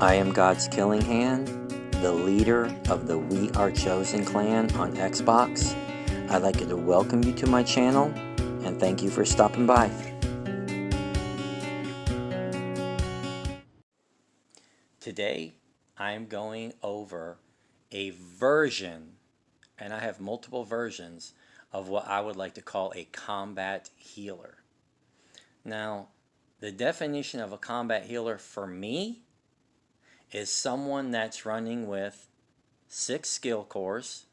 I am God's Killing Hand, the leader of the We Are Chosen clan on Xbox. I'd like to welcome you to my channel and thank you for stopping by. Today I'm going over a version, and I have multiple versions, of what I would like to call a combat healer. Now, the definition of a combat healer for me is someone that's running with 6 skill cores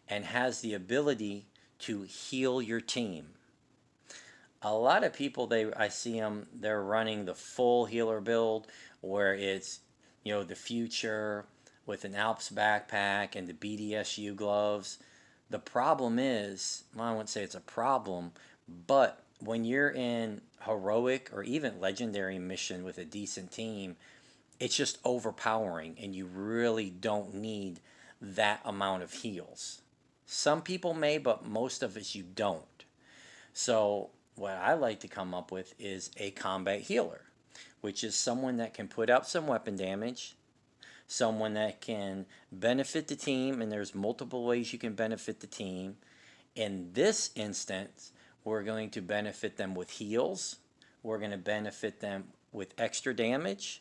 and has the ability to heal your team. A lot of people, I see them, they're running the full healer build where it's, the future with an Alps backpack and the BDSU gloves. The problem is, well, I wouldn't say it's a problem, but when you're in heroic or even legendary mission with a decent team, it's just overpowering and you really don't need that amount of heals. Some people may, but most of us you don't. So what I like to come up with is a combat healer, which is someone that can put out some weapon damage, someone that can benefit the team, and there's multiple ways you can benefit the team. In this instance, we're going to benefit them with heals, we're going to benefit them with extra damage.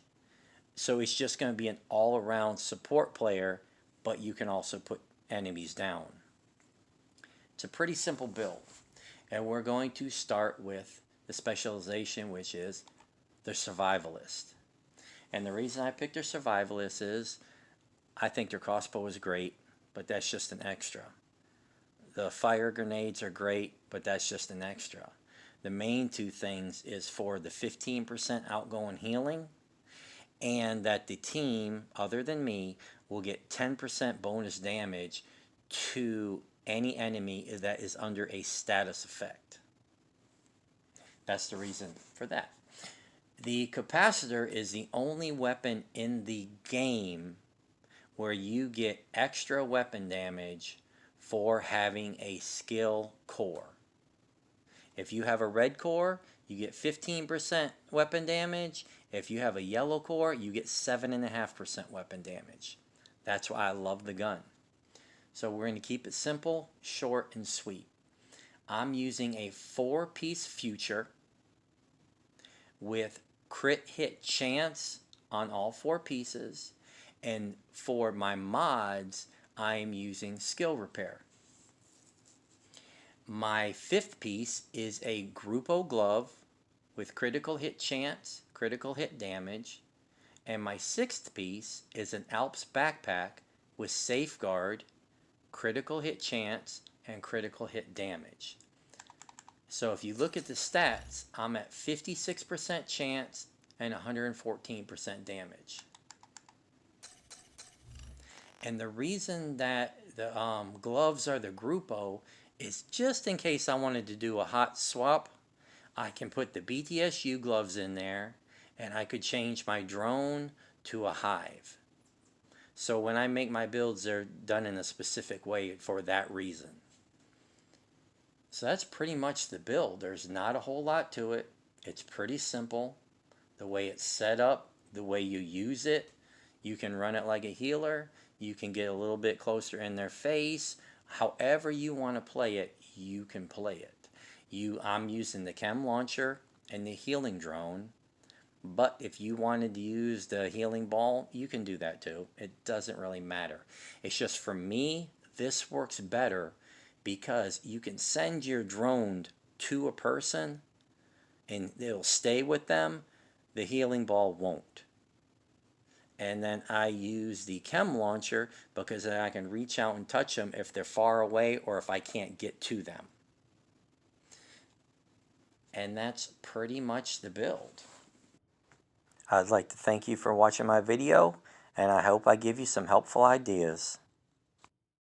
So it's just going to be an all-around support player, but you can also put enemies down. It's a pretty simple build. And we're going to start with the specialization, which is the survivalist. And the reason I picked their survivalist is I think their crossbow is great, but that's just an extra. The fire grenades are great, but that's just an extra. The main two things is for the 15% outgoing healing, and that the team, other than me, will get 10% bonus damage to any enemy that is under a status effect. That's the reason for that. The capacitor is the only weapon in the game where you get extra weapon damage for having a skill core. If you have a red core, you get 15% weapon damage. If you have a yellow core, you get 7.5% weapon damage. That's why I love the gun. So we're going to keep it simple, short, and sweet. I'm using a 4-piece future with crit hit chance on all 4 pieces. And for my mods, I am using skill repair. My 5th piece is a Grupo glove with critical hit chance, critical hit damage. And my 6th piece is an Alps backpack with safeguard, critical hit chance, and critical hit damage. So if you look at the stats, I'm at 56% chance and 114% damage. And the reason that the gloves are the Grupo is just in case I wanted to do a hot swap, I can put the BTSU gloves in there and I could change my drone to a hive. So when I make my builds, they're done in a specific way for that reason. So that's pretty much the build. There's not a whole lot to it. It's pretty simple. The way it's set up, the way you use it, you can run it like a healer. You can get a little bit closer in their face. However you want to play it, you can play it. I'm using the chem launcher and the healing drone. But if you wanted to use the healing ball, you can do that too. It doesn't really matter. It's just for me, this works better because you can send your drone to a person and it'll stay with them. The healing ball won't. And then I use the chem launcher because then I can reach out and touch them if they're far away or if I can't get to them. And that's pretty much the build. I'd like to thank you for watching my video, and I hope I give you some helpful ideas.